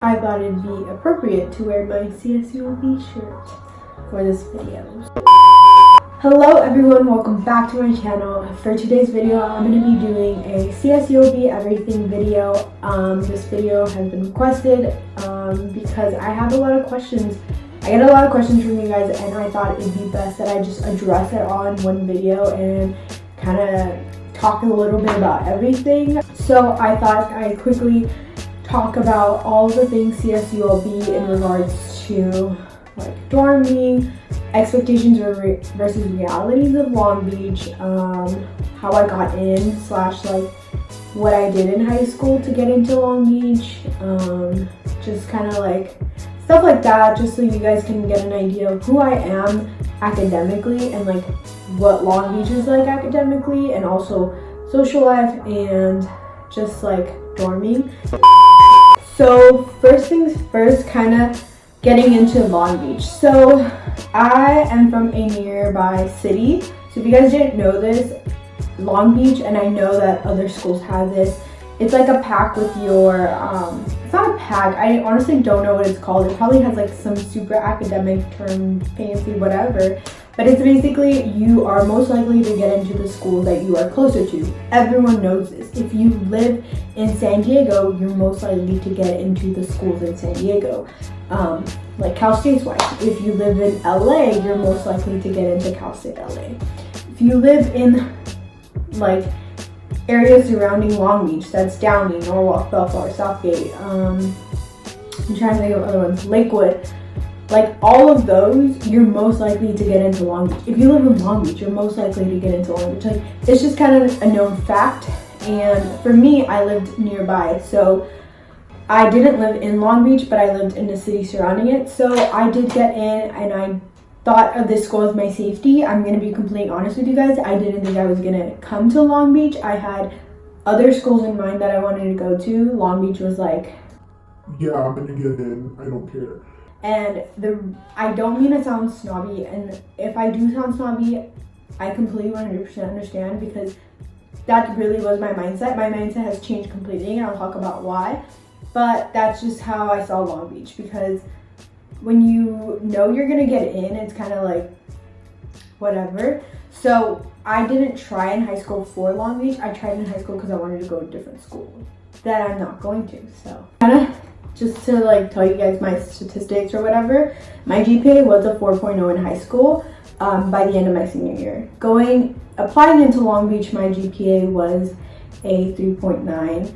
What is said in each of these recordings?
I thought it'd be appropriate to wear my CSULB shirt for this video. Hello everyone, welcome back to my channel. For today's video, I'm going to be doing a CSULB everything video. This video has been requested because I have a lot of questions. I get a lot of questions from you guys, and I thought it'd be best that I just address it all in one video and kind of talk a little bit about everything. So I thought I'd quickly talk about all the things CSULB in regards to like dorming, expectations versus realities of Long Beach, how I got in / like what I did in high school to get into Long Beach, just kind of like stuff like that, just so you guys can get an idea of who I am academically and like what Long Beach is like academically, and also social life and just like dorming. So first things first, kind of getting into Long Beach. So I am from a nearby city. So if you guys didn't know this, Long Beach, and I know that other schools have this, it's like a pack with your, it's not a pack, I honestly don't know what it's called. It probably has like some super academic term, fancy, whatever. But it's basically, you are most likely to get into the school that you are closer to. Everyone knows this. If you live in San Diego, you're most likely to get into the schools in San Diego. Like Cal State's wise. If you live in LA, you're most likely to get into Cal State LA. If you live in like areas surrounding Long Beach, that's Downey, Norwalk, Bellflower, Southgate, I'm trying to think of other ones, Lakewood. Like all of those, you're most likely to get into Long Beach. If you live in Long Beach, you're most likely to get into Long Beach. Like, it's just kind of a known fact. And for me, I lived nearby. So I didn't live in Long Beach, but I lived in the city surrounding it. So I did get in, and I thought of this school as my safety. I'm going to be completely honest with you guys. I didn't think I was going to come to Long Beach. I had other schools in mind that I wanted to go to. Long Beach was like, yeah, I'm going to get in. I don't care. And I don't mean to sound snobby, and if I do sound snobby, I completely 100% understand, because that really was my mindset. My mindset has changed completely, and I'll talk about why. But that's just how I saw Long Beach, because when you know you're gonna get in, it's kind of like whatever. So I didn't try in high school for Long Beach. I tried in high school because I wanted to go to a different school that I'm not going to. So kind of just to like tell you guys my statistics or whatever, my GPA was a 4.0 in high school by the end of my senior year. Applying into Long Beach, my GPA was a 3.9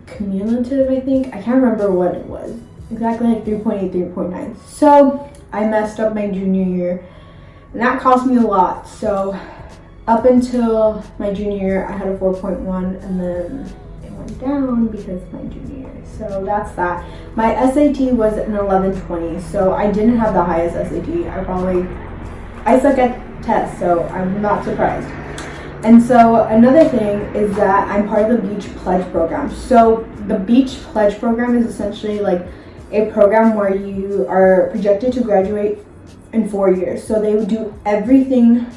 cumulative, I think. I can't remember what it was. Exactly, like 3.8, 3.9. So I messed up my junior year, and that cost me a lot. So up until my junior year, I had a 4.1, and then it went down because of my junior year. So that's that. My SAT was an 1120, so I didn't have the highest SAT. I suck at tests, so I'm not surprised. And so another thing is that I'm part of the Beach Pledge program. So the Beach Pledge program is essentially like a program where you are projected to graduate in 4 years. So they would do everything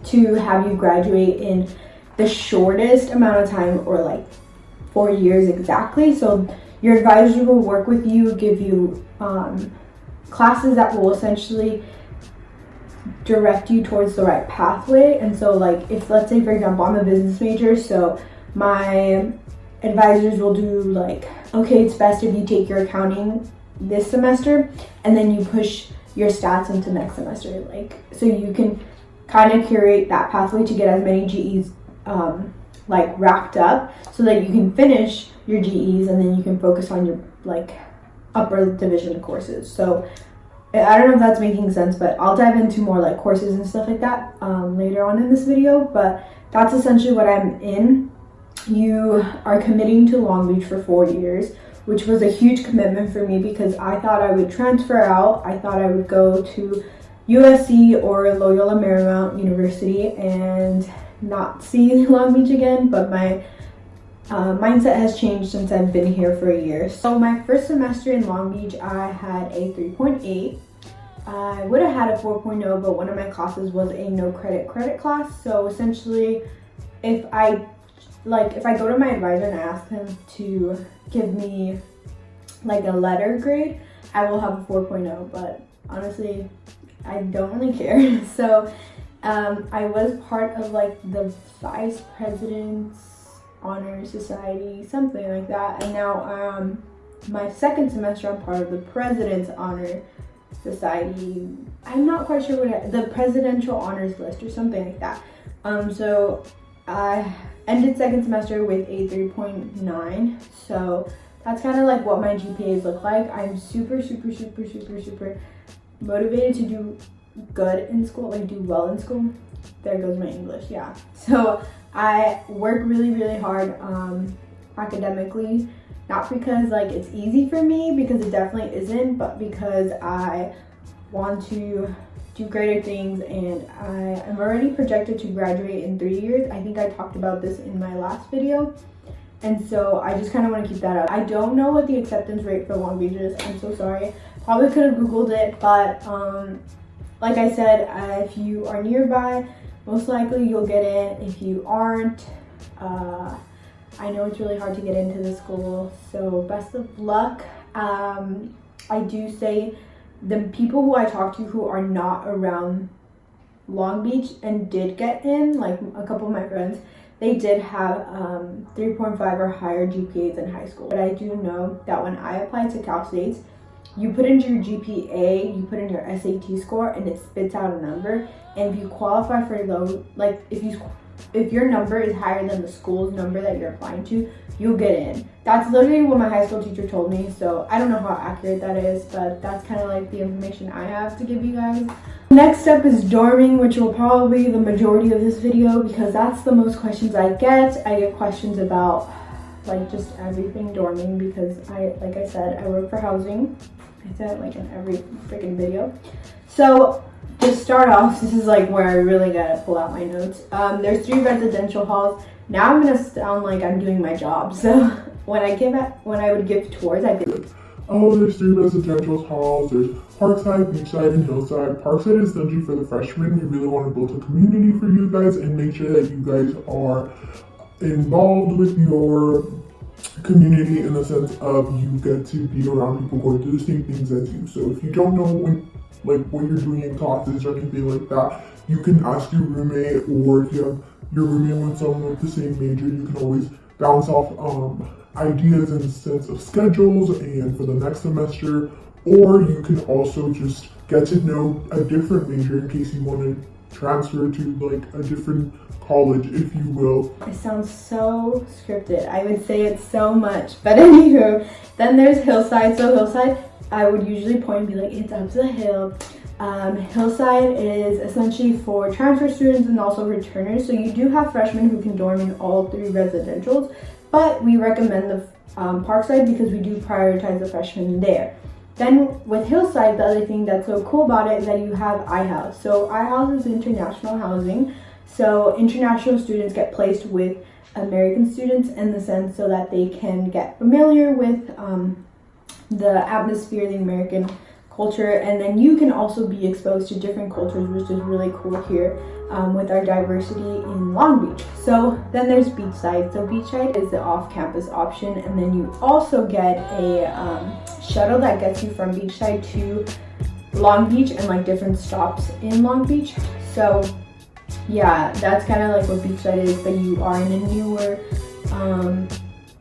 to have you graduate in the shortest amount of time, or like 4 years exactly. So your advisor will work with you, give you classes that will essentially direct you towards the right pathway. And so like, if let's say for example I'm a business major, so my advisors will do like, okay, it's best if you take your accounting this semester and then you push your stats into next semester, like so you can kind of curate that pathway to get as many GEs like wrapped up, so that you can finish your GEs and then you can focus on your like upper division courses. So I don't know if that's making sense, but I'll dive into more like courses and stuff like that later on in this video. But that's essentially what I'm in. You are committing to Long Beach for 4 years, which was a huge commitment for me, because I thought I would transfer out. I thought I would go to USC or Loyola Marymount University and not see Long Beach again, but my mindset has changed since I've been here for a year. So my first semester in Long Beach, I had a 3.8. I would have had a 4.0, but one of my classes was a no credit class. So essentially, if I go to my advisor and I ask him to give me like a letter grade, I will have a 4.0, but honestly, I don't really care. So I was part of like the vice president's honor society, something like that, and now my second semester I'm part of the president's honor society. I'm not quite sure the presidential honors list or something like that. So I ended second semester with a 3.9, so that's kind of like what my GPAs look like. I'm super motivated to do good in school, like do well in school. There goes my English, yeah. So I work really hard academically, not because like it's easy for me, because it definitely isn't, but because I want to do greater things, and I am already projected to graduate in 3 years. I think I talked about this in my last video, and so I just kind of want to keep that up. I don't know what the acceptance rate for Long Beach is. I'm so sorry. Probably could have Googled it, but like I said, if you are nearby, most likely you'll get in. If you aren't, I know it's really hard to get into the school, so best of luck. I do say the people who I talk to who are not around Long Beach and did get in, like a couple of my friends, they did have 3.5 or higher GPAs in high school. But I do know that when I applied to Cal States, you put into your GPA, you put in your SAT score, and it spits out a number. And if you qualify for low, like if your number is higher than the school's number that you're applying to, you'll get in. That's literally what my high school teacher told me, so I don't know how accurate that is, but that's kind of like the information I have to give you guys. Next up is dorming, which will probably be the majority of this video because that's the most questions I get. I get questions about like just everything dorming because like I said, I work for housing. I said it like in every freaking video. So to start off, this is like where I really gotta pull out my notes. There's 3 residential halls. Now I'm gonna sound like I'm doing my job. So when I would give tours, I did. Oh, there's 3 residential halls. There's Parkside, Beachside, and Hillside. Parkside is essentially for the freshmen. We really want to build a community for you guys and make sure that you guys are involved with your community in the sense of you get to be around people going through the same things as you. So if you don't know what you're doing in classes or anything like that, you can ask your roommate, or if you have your roommate with someone with the same major, you can always bounce off ideas in the sense of schedules and for the next semester, or you can also just get to know a different major in case you want to transfer to like a different college, if you will. It sounds so scripted. I would say it so much, but anywho, then there's Hillside. So Hillside, I would usually point and be like, it's up to the hill. Hillside is essentially for transfer students and also returners. So you do have freshmen who can dorm in all 3 residentials, but we recommend the Parkside because we do prioritize the freshmen there. Then with Hillside, the other thing that's so cool about it is that you have iHouse. So iHouse is international housing. So international students get placed with American students in the sense so that they can get familiar with the atmosphere, the American culture, and then you can also be exposed to different cultures, which is really cool here with our diversity in Long Beach. So then there's Beachside. So Beachside is the off-campus option, and then you also get a shuttle that gets you from Beachside to Long Beach and like different stops in Long Beach. So yeah, that's kind of like what Beachside is, but you are in a newer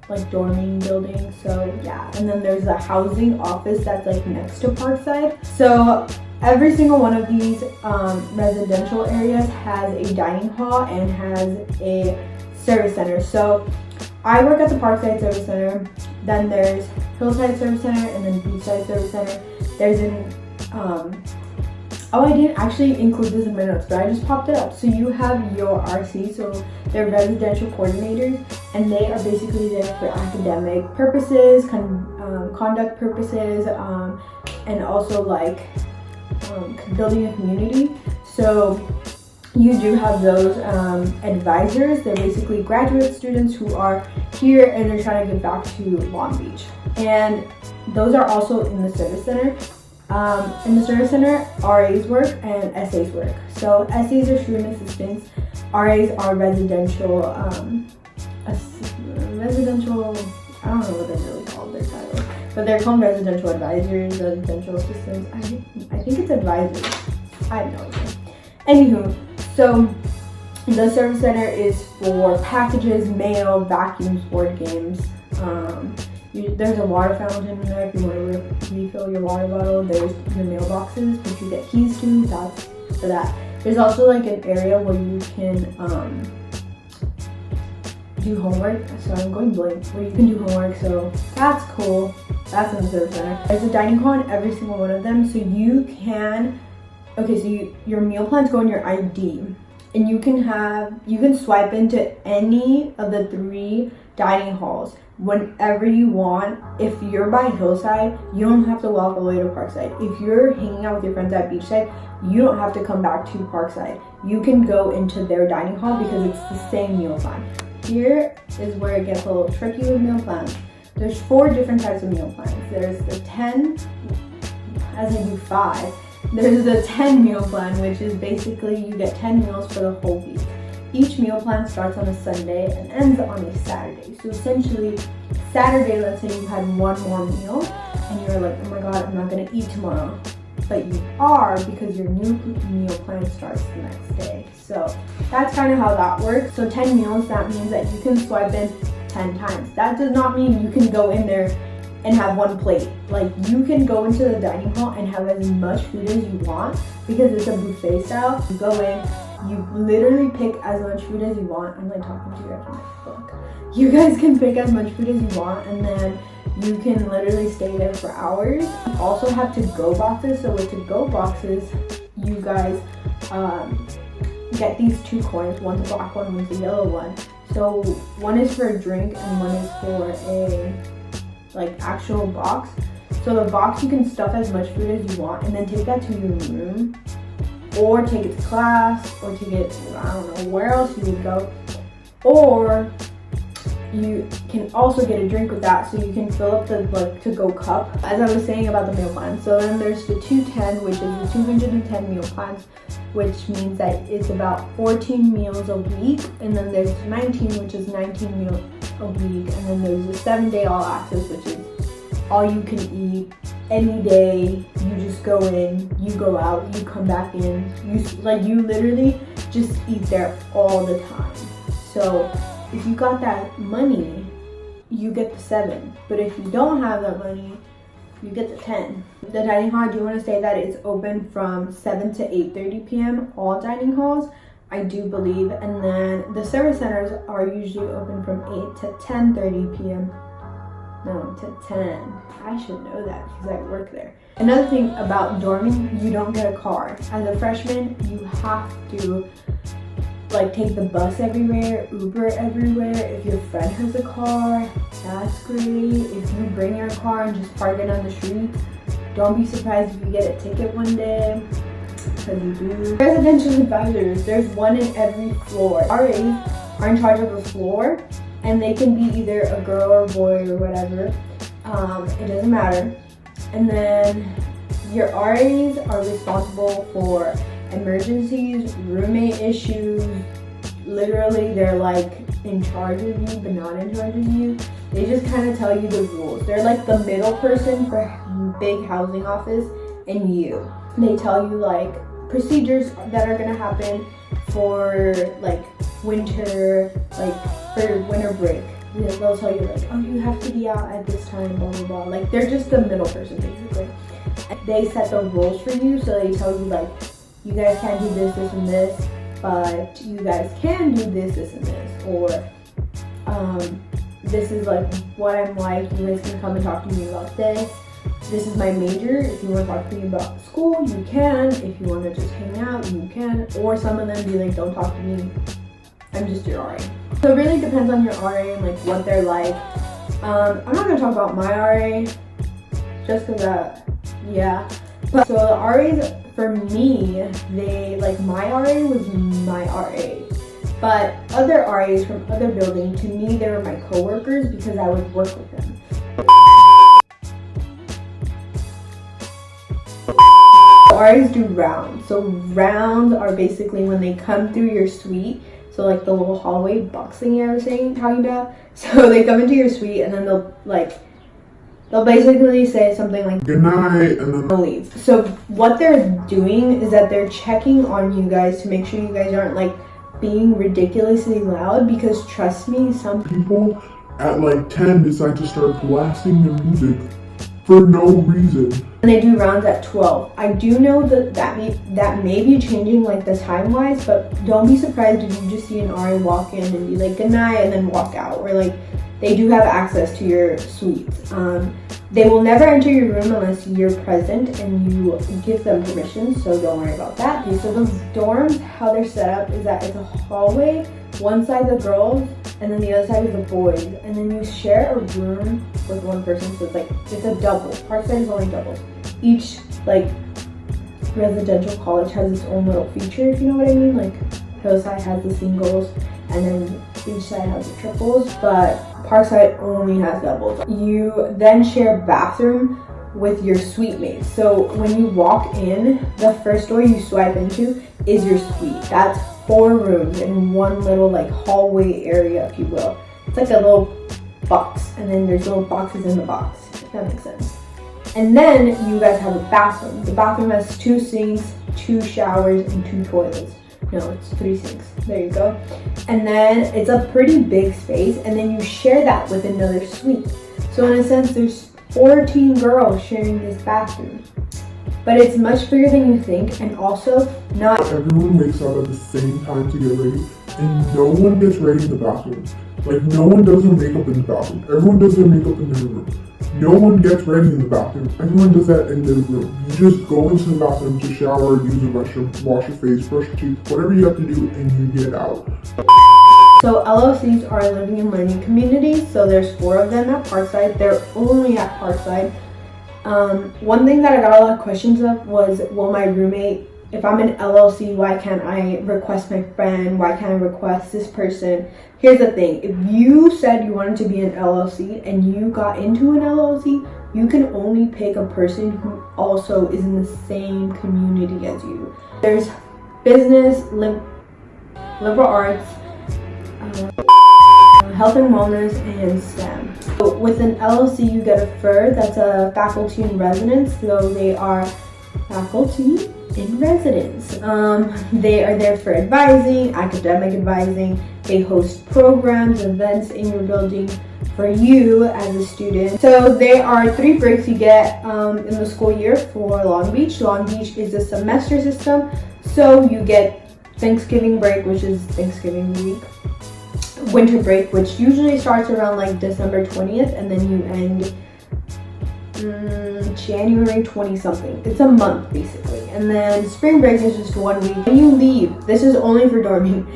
like dorming building. So yeah, and then there's a housing office that's like next to Parkside. So every single one of these residential areas has a dining hall and has a service center. So I work at the Parkside Service Center, then there's Hillside Service Center, and then Beachside Service Center. There's an oh, I didn't actually include this in my notes, but I just popped it up. So you have your RC, so they're residential coordinators, and they are basically there for academic purposes, conduct purposes, and also like building a community. So you do have those advisors. They're basically graduate students who are here and they're trying to get back to Long Beach. And those are also in the service center. In the service center, RAs work and SAs work. So SAs are student assistants, RAs are residential, I don't know what they're really called, their title, but they're called residential advisors, residential assistants. I think it's advisors. I have no idea. Anywho, so the service center is for packages, mail, vacuums, board games. There's a water fountain in there if you want to refill your water bottle. There's your mailboxes, which you get keys to. That's for that. There's also like an area where you can do homework. So I'm going blank. Where you can do homework. So that's cool. That's in the service center. There's a dining hall in every single one of them. So you can. Okay, so your meal plans go in your ID, and you can swipe into any of the 3 dining halls whenever you want. If you're by Hillside, you don't have to walk all the way to Parkside. If you're hanging out with your friends at Beachside, you don't have to come back to Parkside. You can go into their dining hall because it's the same meal plan. Here is where it gets a little tricky with meal plans. There's 4 different types of meal plans. There's the 10, as in do 5. There's the 10 meal plan, which is basically you get 10 meals for the whole week. Each meal plan starts on a Sunday and ends on a Saturday. So essentially, Saturday, let's say you had one more meal and you're like, oh my god, I'm not going to eat tomorrow. But you are, because your new meal plan starts the next day. So that's kind of how that works. So 10 meals, that means that you can swipe in 10 times. That does not mean you can go in there and have 1 plate. Like, you can go into the dining hall and have as much food as you want because it's a buffet style. You go in, you literally pick as much food as you want. I'm like talking to you guys on my book. You guys can pick as much food as you want, and then you can literally stay there for hours. You also have to-go boxes. So with to-go boxes, you guys get these 2 coins. One's a black one, one's a yellow one. So one is for a drink and one is for a actual box. So the box, you can stuff as much food as you want and then take that to your room, or take it to class, or take it to, I don't know where else you would go. Or you can also get a drink with that, so you can fill up the to-go cup, as I was saying about the meal plan. So then there's the 210, which is the 210 meal plans, which means that it's about 14 meals a week. And then there's 19, which is 19 meals a week. And then there's the 7-day all access, which is all you can eat any day. You just go in, you go out, you come back in. You literally just eat there all the time. So if you got that money, you get the 7. But if you don't have that money, you get the 10. The dining hall, I do want to say that it's open from 7 to 8:30 p.m. All dining halls, I do believe. And then the service centers are usually open from 8 to 10:30 p.m. No, to 10. I should know that because I work there. Another thing about dorming, you don't get a car. As a freshman, you have to take the bus everywhere, Uber everywhere. If your friend has a car, that's great. If you bring your car and just park it on the street, don't be surprised if you get a ticket one day, because you do. Residential advisors, there's 1 in every floor. RAs are in charge of the floor, and they can be either a girl or a boy or whatever. It doesn't matter. And then your RAs are responsible for emergencies, roommate issues. Literally, they're in charge of you, but not in charge of you. They just kind of tell you the rules. They're like the middle person for big housing office and you. They tell you procedures that are gonna happen for winter, for winter break. They'll tell you oh, you have to be out at this time, blah blah blah. They're just the middle person basically. They set the rules for you, so they tell you you guys can't do this, this, and this, but you guys can do this, this, and this. Or this is what I'm like. You guys can come and talk to me about this. This is my major. If you want to talk to me about school, you can. If you want to just hang out, you can. Or some of them be don't talk to me. I'm just your RA. So it really depends on your RA and what they're like. I'm not going to talk about my RA just because yeah. But so the RAs for me, they my RA was my RA. But other RAs from other buildings, to me, they were my coworkers because I would work with them. RAs do rounds. So rounds are basically when they come through your suite. So the little hallway boxing I was talking about. So they come into your suite and then they'll They'll basically say something like, good night, and then they'll leave. So what they're doing is that they're checking on you guys to make sure you guys aren't like being ridiculously loud, because trust me, some people at like 10 decide to start blasting their music for no reason. and they do rounds at 12. I do know that may be changing like the time wise, but don't be surprised if you just see an RA walk in and be like good night and then walk out, or like they do have access to your suites. They will never enter your room unless you're present and you give them permission, so don't worry about that. Okay, so the dorms, how they're set up is that it's a hallway, one side the girls, and then the other side is the boys. And then you share a room with one person, so it's a double. Parkside is only double. Each like residential college has its own little feature, if you know what I mean. Like Hillside has the singles, and then each side has the triples, but Parkside only has doubles. You then share a bathroom with your suite mates. So when you walk in, the first door you swipe into is your suite. That's 4 rooms in one little like hallway area, if you will. It's like a little box, and then there's little boxes in the box, if that makes sense. And then you guys have a bathroom. The bathroom has 2 sinks, 2 showers, and 2 toilets. No, it's 3 sinks. There you go. And then it's a pretty big space, and then you share that with another suite. So in a sense, there's 14 girls sharing this bathroom. But it's much bigger than you think, and also not everyone wakes up at the same time to get ready, and no one gets ready in the bathroom. Like, no one does their makeup in the bathroom. Everyone does their makeup in their room. No one gets ready in the bathroom. Everyone does that in their room. You just go into the bathroom to shower, use the restroom, wash your face, brush your teeth, whatever you have to do, and you get out. So LLCs are living and learning communities. So there's 4 of them at Parkside. They're only at Parkside. One thing that I got a lot of questions of was, will my roommate, if I'm an LLC, why can't I request my friend? Why can't I request this person? Here's the thing. If you said you wanted to be an LLC and you got into an LLC, you can only pick a person who also is in the same community as you. There's business, liberal arts, health and wellness, and STEM. So with an LLC, you get a FIR, that's a faculty in residence. So they are faculty in residence. They are there for advising, academic advising. They host programs, events in your building for you as a student. So there are 3 breaks you get in the school year for Long Beach. Long Beach is a semester system. So you get Thanksgiving break, which is Thanksgiving week. Winter break, which usually starts around like December 20th, and then you end January 20 something. It's a month basically. And then spring break is just 1 week. When you leave, this is only for dorming.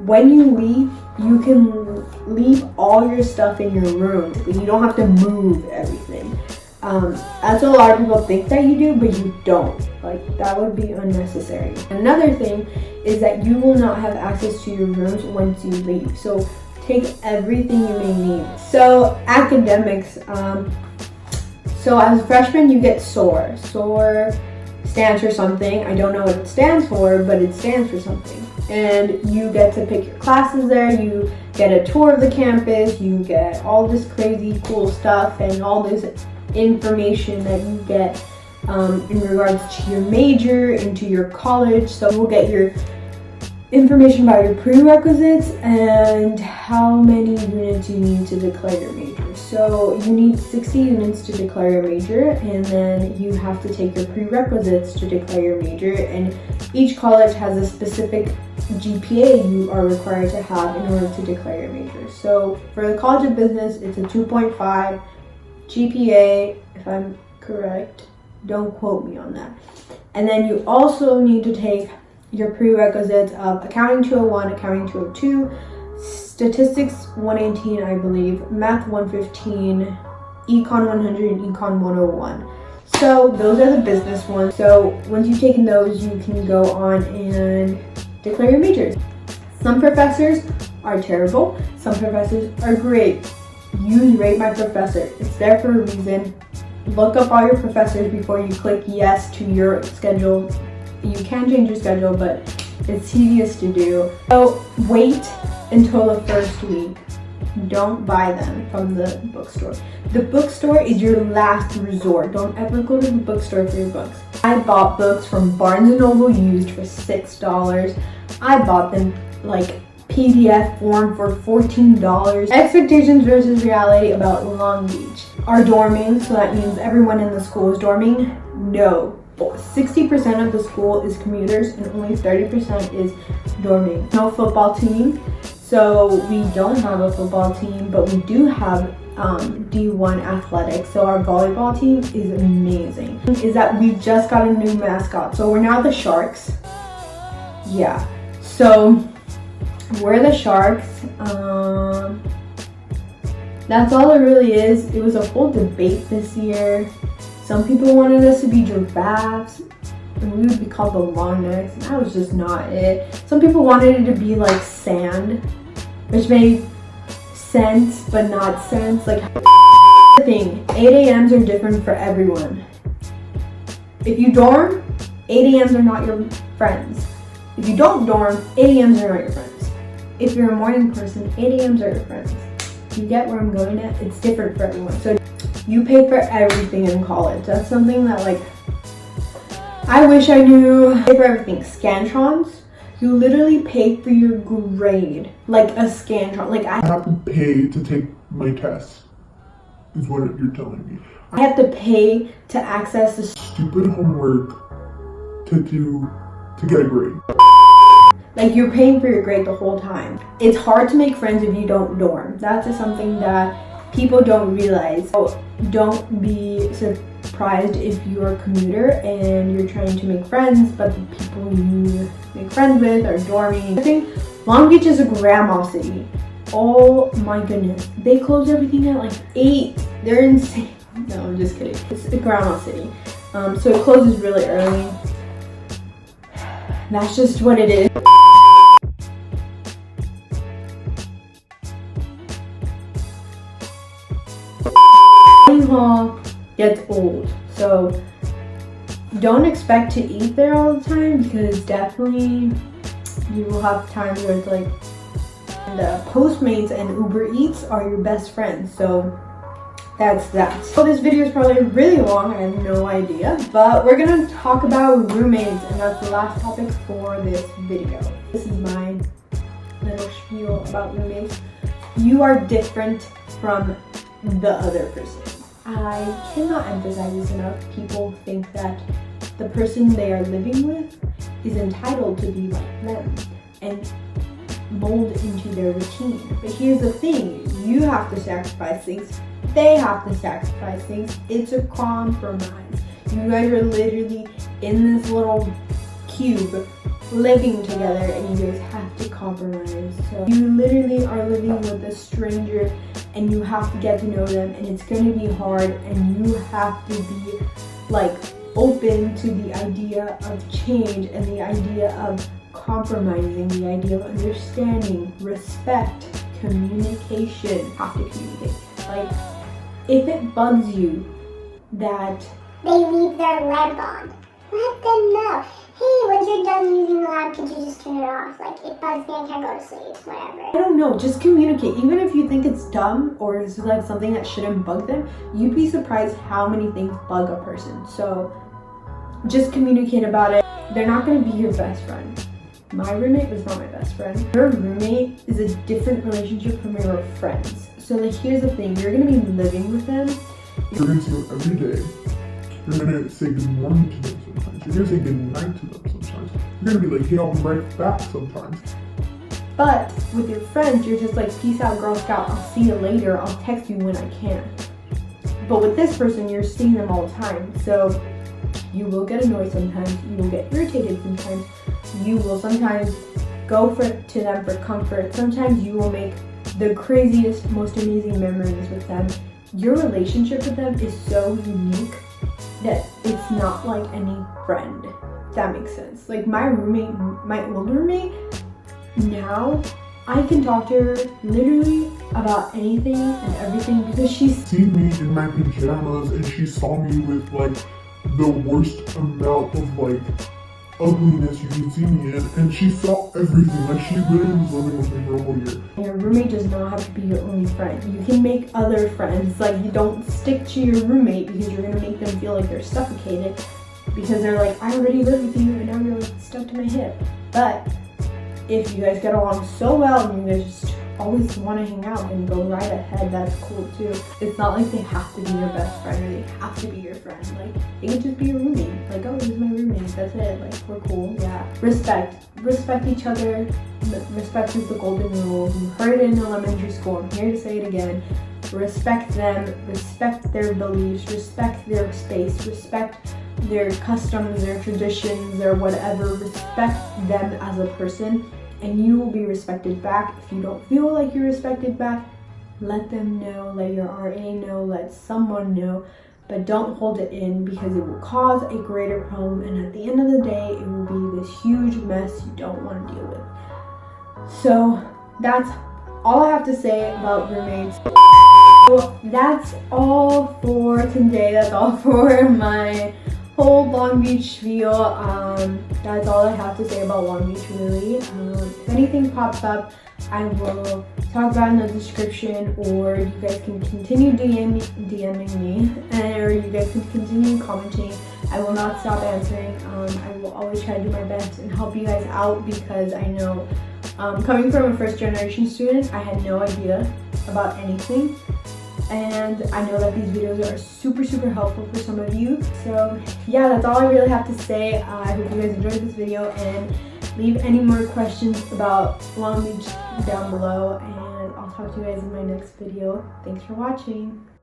When you leave, you can leave all your stuff in your room. You don't have to move everything. That's what a lot of people think that you do, but you don't. Like, that would be unnecessary. Another thing is that you will not have access to your rooms once you leave. So take everything you may need. So academics, so as a freshman you get SOAR. SOAR stands for something. I don't know what it stands for, but it stands for something. And you get to pick your classes there, you get a tour of the campus, you get all this crazy cool stuff and all this information that you get in regards to your major, into your college. So you'll get your information about your prerequisites and how many units you need to declare your major. So you need 60 units to declare your major, and then you have to take your prerequisites to declare your major, and each college has a specific GPA you are required to have in order to declare your major. So for the College of Business, it's a 2.5 GPA, if I'm correct. Don't quote me on that. And then you also need to take your prerequisites of Accounting 201, Accounting 202, Statistics 118, I believe, Math 115, Econ 100, and Econ 101. So those are the business ones. So once you've taken those, you can go on and declare your majors. Some professors are terrible. Some professors are great. Use Rate My Professor. It's there for a reason. Look up all your professors before you click yes to your schedule. You can change your schedule, but it's tedious to do. So wait until the first week don't buy them from the bookstore. The bookstore is your last resort. Don't ever go to the bookstore for your books. I bought books from Barnes & Noble used for $6. I bought them like PDF form for $14. Expectations versus reality about Long Beach. Are dorming, so that means everyone in the school is dorming? No. 60% of the school is commuters and only 30% is dorming. No football team, so we don't have a football team, but we do have D1 athletics. So our volleyball team is amazing. Is that we just got a new mascot, so we're now the Sharks. Yeah, so we're the Sharks. That's all it really is. It was a whole debate this year. Some people wanted us to be giraffes, and we would be called the long necks, and that was just not it. Some people wanted it to be like sand, which made sense, but not sense. Like, the thing, 8 a.m.s are different for everyone. If you dorm, 8 a.m.s are not your friends. If you don't dorm, 8 a.m.s are not your friends. If you're a morning person, 8 a.m.s are your friends. You get where I'm going at? It's different for everyone. So you pay for everything in college. That's something that, like, I wish I knew. Pay for everything. Scantrons, you literally pay for your grade. Like a Scantron. Like I have to pay to take my test, is what you're telling me. I have to pay to access the stupid homework to get a grade. Like, you're paying for your grade the whole time. It's hard to make friends if you don't dorm. That's just something that people don't realize. So don't be surprised if you're a commuter and you're trying to make friends, but the people you make friends with are dorming. I think Long Beach is a grandma city. Oh my goodness. They close everything at like 8. They're insane. No, I'm just kidding. It's a grandma city. So it closes really early. That's just what it is. Hall gets old, so don't expect to eat there all the time, because definitely you will have times where it's like, and Postmates and Uber Eats are your best friends, so that's that. So this video is probably really long, I have no idea, but we're gonna talk about roommates, and that's the last topic for this video. This is my little spiel about roommates. You are different from the other person. I cannot emphasize this enough. People think that the person they are living with is entitled to be like them and mold into their routine. But here's the thing, you have to sacrifice things, they have to sacrifice things. It's a compromise. You guys are literally in this little cube living together, and you guys have to compromise. So you literally are living with a stranger, and you have to get to know them, and it's going to be hard, and you have to be like open to the idea of change and the idea of compromising, the idea of understanding, respect, communication. You have to communicate. Like, if it bugs you that they leave their lamp on, let them know. Hey, when you're done using the lamp, could you just turn it off? Like, it bugs me, I can't go to sleep, whatever. I don't know, just communicate. Even if you think it's dumb or it's like something that shouldn't bug them, you'd be surprised how many things bug a person. So just communicate about it. They're not going to be your best friend. My roommate was not my best friend. Your roommate is a different relationship from your friends. So like, here's the thing, you're going to be living with them. You're going to see them every day. You're going to say good morning to them sometimes. You're going to say good night to them sometimes. You're going to be like, hey, I'll be right back sometimes. But with your friends, you're just like, peace out, Girl Scout. I'll see you later. I'll text you when I can. But with this person, you're seeing them all the time. So you will get annoyed sometimes. You will get irritated sometimes. You will sometimes go to them for comfort. Sometimes you will make the craziest, most amazing memories with them. Your relationship with them is so unique that it's not like any friend, if that makes sense. Like my roommate, my old roommate, now I can talk to her literally about anything and everything because she's seen me in my pajamas and she saw me with like the worst amount of like ugliness you can see me in, and she saw everything. Like, she literally was living with me for a whole year. Your roommate does not have to be your only friend. You can make other friends. Like, you don't stick to your roommate because you're gonna make them feel like they're suffocated because they're like, I already live with you and now you're like stuck to my hip. But if you guys get along so well and you guys just always want to hang out and go right ahead, that's cool too. It's not like they have to be your best friend or they have to be your friend. Like, they can just be your roommate. Like, oh, he's my roommate, that's it. Like, we're cool. Yeah. Respect each other. Respect is the golden rule. You heard it in elementary school. I'm here to say it again. Respect them, respect their beliefs, respect their space, respect their customs, their traditions, their whatever. Respect them as a person, and you will be respected back. If you don't feel like you're respected back, let them know, let your RA know, let someone know, but don't hold it in because it will cause a greater problem, and at the end of the day, it will be this huge mess you don't want to deal with. So that's all I have to say about roommates. So that's all for today. That's all for my whole Long Beach spiel. That's all I have to say about Long Beach, really. If anything pops up, I will talk about in the description, or you guys can continue DMing me, or you guys can continue commenting. I will not stop answering. I will always try to do my best and help you guys out because I know, coming from a first generation student, I had no idea about anything. And I know that these videos are super helpful for some of you. So yeah, that's all I really have to say. I hope you guys enjoyed this video, and leave any more questions about Long Beach down below, and I'll talk to you guys in my next video. Thanks for watching.